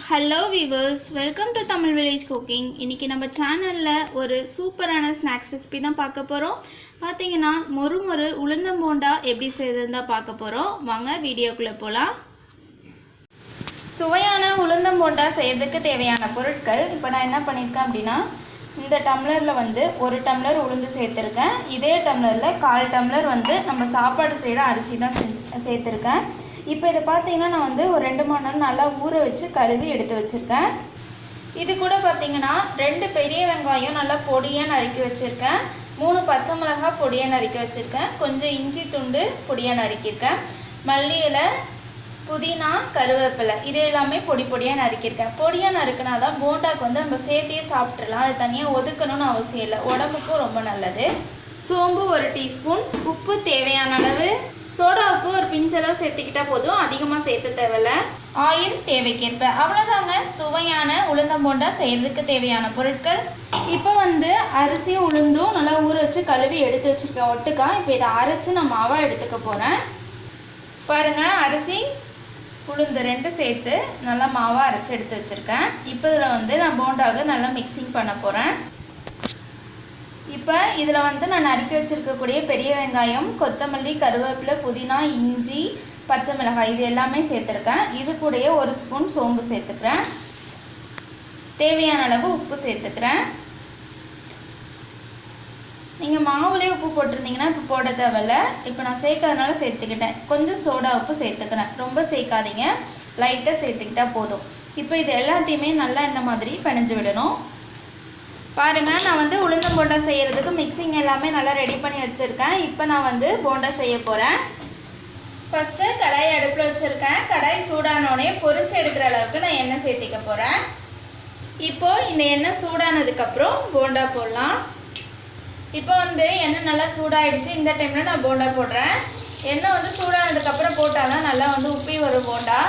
Hello viewers, welcome to Tamil Village Cooking. இன்னைக்கு நம்ம சேனல்ல ஒரு சூப்பரான ஸ்நாக்ஸ் ரெசிபி தான் பார்க்க போறோம். பாத்தீங்கன்னா மொறு உளுந்தம் போண்டா எப்படி செய்யறதுன்னு தான் பார்க்க போறோம். வாங்க வீடியோக்குள்ள போலாம். சுவையான உளுந்தம் போண்டா செய்யறதுக்கு தேவையான பொருட்கள் இப்போ நான் என்ன பண்ணிருக்கேன் அப்படினா இந்த டம்ளர்ல வந்து 1 டம்ளர் உளுந்து சேர்த்திருக்கேன். இதே டம்ளர்ல 1/4 டம்ளர் வந்து நம்ம சாப்பாடு செய்யற அரிசி தான் சேர்த்திருக்கேன். இப்போ இத பாத்தீங்கன்னா நான் வந்து ஒரு 2 மணி நேரம் நல்லா ஊற வச்சு கழுவி எடுத்து வச்சிருக்கேன். இது கூட பாத்தீங்கன்னா 2 பெரிய வெங்காயம் நல்லா பொடியா நறுக்கி வச்சிருக்கேன். 3 பச்சை மிளகாய் பொடியா நறுக்கி வச்சிருக்கேன். கொஞ்சம் இஞ்சி துண்டு பொடியா நறுக்கியிருக்கேன். மல்லி இலை, புதினா, கருவேப்பிலை இது எல்லாமே பொடியா நறுக்கியிருக்கேன். பொடியா நறுக்குனாதான் போண்டாக்கு வந்து நம்ம சேர்த்தே சாப்பிட்றலாம். அது தனியாக ஒதுக்கணும்னு அவசியம் இல்லை. உடம்புக்கும் ரொம்ப நல்லது. சோம்பு 1 டீஸ்பூன், உப்பு தேவையான அளவு, சோடா உப்பு ஒரு பிஞ்சளவு சேர்த்துக்கிட்டா போதும், அதிகமாக சேர்த்து தேவையில்ல. ஆயில் தேவைக்கேற்ப. அவ்வளோதாங்க சுவையான உளுந்தம் போண்டா செய்யறதுக்கு தேவையான பொருட்கள். இப்போ வந்து அரிசியும் உளுந்தும் நல்லா ஊற வச்சு கழுவி எடுத்து வச்சிருக்கேன் ஒட்டுக்கா. இப்போ இதை அரைச்சு நான் மாவா எடுத்துக்க போகிறேன். பாருங்க, அரிசி உளுந்து 2 சேர்த்து நல்லா மாவா அரைச்சி எடுத்து வச்சுருக்கேன். இப்போ இதில் வந்து நான் போண்டாக நல்லா மிக்சிங் பண்ண போகிறேன். இப்போ இதில் வந்து நான் நறுக்கி வச்சுருக்கக்கூடிய பெரிய வெங்காயம், கொத்தமல்லி, கருவேப்பிலை, புதினா, இஞ்சி, பச்சை மிளகாய் இது எல்லாமே சேர்த்துருக்கேன். இது கூடயே 1 ஸ்பூன் சோம்பு சேர்த்துக்கிறேன். தேவையான அளவு உப்பு சேர்த்துக்கிறேன். நீங்கள் மாவுலேயே உப்பு போட்டிருந்தீங்கன்னா இப்போ போட தேவையில்ல. இப்போ நான் சேர்க்கறதுனால சேர்த்துக்கிட்டேன். கொஞ்சம் சோடா உப்பு சேர்த்துக்கிறேன். ரொம்ப சேர்க்காதீங்க, லைட்டாக சேர்த்துக்கிட்டா போதும். இப்போ இது எல்லாத்தையுமே நல்லா இந்த மாதிரி பிணைஞ்சு விடணும். பாருங்கள், நான் வந்து உளுந்தம் போண்டா செய்கிறதுக்கு மிக்சிங் எல்லாமே நல்லா ரெடி பண்ணி வச்சுருக்கேன். இப்போ நான் வந்து போண்டா செய்ய போகிறேன். ஃபஸ்ட்டு கடாயை அடுப்பில் வச்சுருக்கேன். கடாய் சூடானோடனே பொரிச்சு எடுக்கிற அளவுக்கு நான் எண்ணெய் சேர்த்திக்க போகிறேன். இப்போது இந்த எண்ணெய் சூடானதுக்கப்புறம் போண்டா போடலாம். இப்போ வந்து எண்ணெய் நல்லா சூடாகிடுச்சு. இந்த டைமில் நான் போண்டா போடுறேன். எண்ணெய் வந்து சூடானதுக்கப்புறம் போட்டால் தான் நல்லா வந்து உப்பி வரும் போண்டா.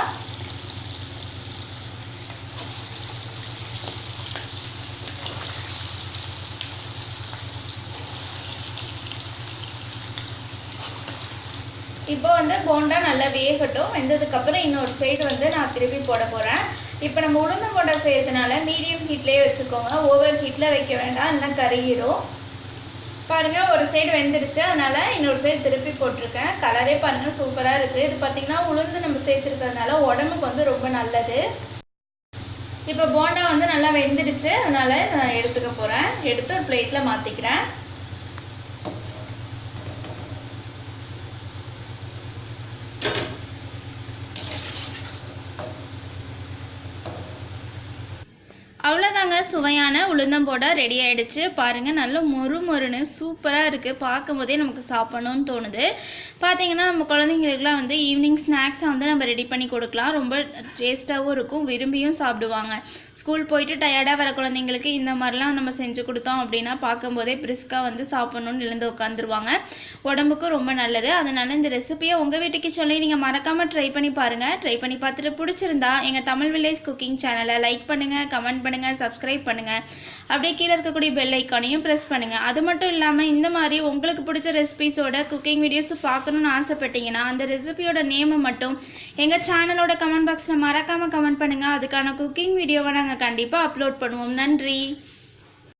இப்போ வந்து போண்டா நல்லா வேகட்டும். வெந்ததுக்கப்புறம் இன்னொரு சைடு வந்து நான் திருப்பி போட போகிறேன். இப்போ நம்ம உளுந்தம் போண்டா செய்யறதுனால மீடியம் ஹீட்லேயே வச்சுக்கோங்க. ஓவர் ஹீட்டில் வைக்க வேண்டாம், இல்லைன்னா கருகிரும். பாருங்கள், ஒரு சைடு வெந்துடுச்சு, அதனால் இன்னொரு சைடு திருப்பி போட்டிருக்கேன். கலரே பாருங்கள் சூப்பராக இருக்குது. இது பார்த்திங்கன்னா உளுந்து நம்ம சேர்த்துருக்கிறதுனால உடம்புக்கு வந்து ரொம்ப நல்லது. இப்போ போண்டா வந்து நல்லா வெந்துடுச்சு, அதனால் நான் எடுத்துக்க போகிறேன். எடுத்து ஒரு பிளேட்டில் மாற்றிக்கிறேன். அவ்வளோதாங்க, சுவையான உளுந்தம் போண்டா ரெடி ஆகிடுச்சு. பாருங்கள், நல்ல மொறுன்னு சூப்பராக இருக்குது. பார்க்கும் போதே நமக்கு சாப்பிடணும்னு தோணுது. பார்த்திங்கன்னா நம்ம குழந்தைங்களுக்குலாம் வந்து ஈவினிங் ஸ்நாக்ஸை வந்து நம்ம ரெடி பண்ணி கொடுக்கலாம். ரொம்ப டேஸ்ட்டாகவும் இருக்கும், விரும்பியும் சாப்பிடுவாங்க. ஸ்கூல் போயிட்டு டயர்டாக வர குழந்தைங்களுக்கு இந்த மாதிரிலாம் நம்ம செஞ்சு கொடுத்தோம் அப்படின்னா பார்க்கும்போதே பிரிஸ்காக வந்து சாப்பிட்ணுன்னு எழுந்து உட்காந்துருவாங்க. உடம்புக்கும் ரொம்ப நல்லது. அதனால இந்த ரெசிபியை உங்கள் வீட்டுக்கு சொல்லி நீங்கள் மறக்காமல் ட்ரை பண்ணி பாருங்கள். ட்ரை பண்ணி பார்த்துட்டு பிடிச்சிருந்தா எங்கள் தமிழ் வில்லேஜ் குக்கிங் சேனலை லைக் பண்ணுங்கள், கமெண்ட் பண்ணுங்கள், சப்ஸ்கிரைப் பண்ணுங்கள். அப்படியே கீழே இருக்கக்கூடிய பெல் ஐக்கானையும் ப்ரெஸ் பண்ணுங்கள். அது மட்டும் இல்லாமல் இந்த மாதிரி உங்களுக்கு பிடிச்ச ரெசிபிஸோட குக்கிங் வீடியோஸ் பார்க்கணுன்னு ஆசைப்பட்டீங்கன்னா அந்த ரெசிபியோட நேமை மட்டும் எங்கள் சேனலோட கமெண்ட் பாக்ஸில் மறக்காமல் கமெண்ட் பண்ணுங்கள். அதுக்கான குக்கிங் வீடியோவை நாங்கள் கண்டிப்பாக அப்லோட் பண்ணுவோம். நன்றி.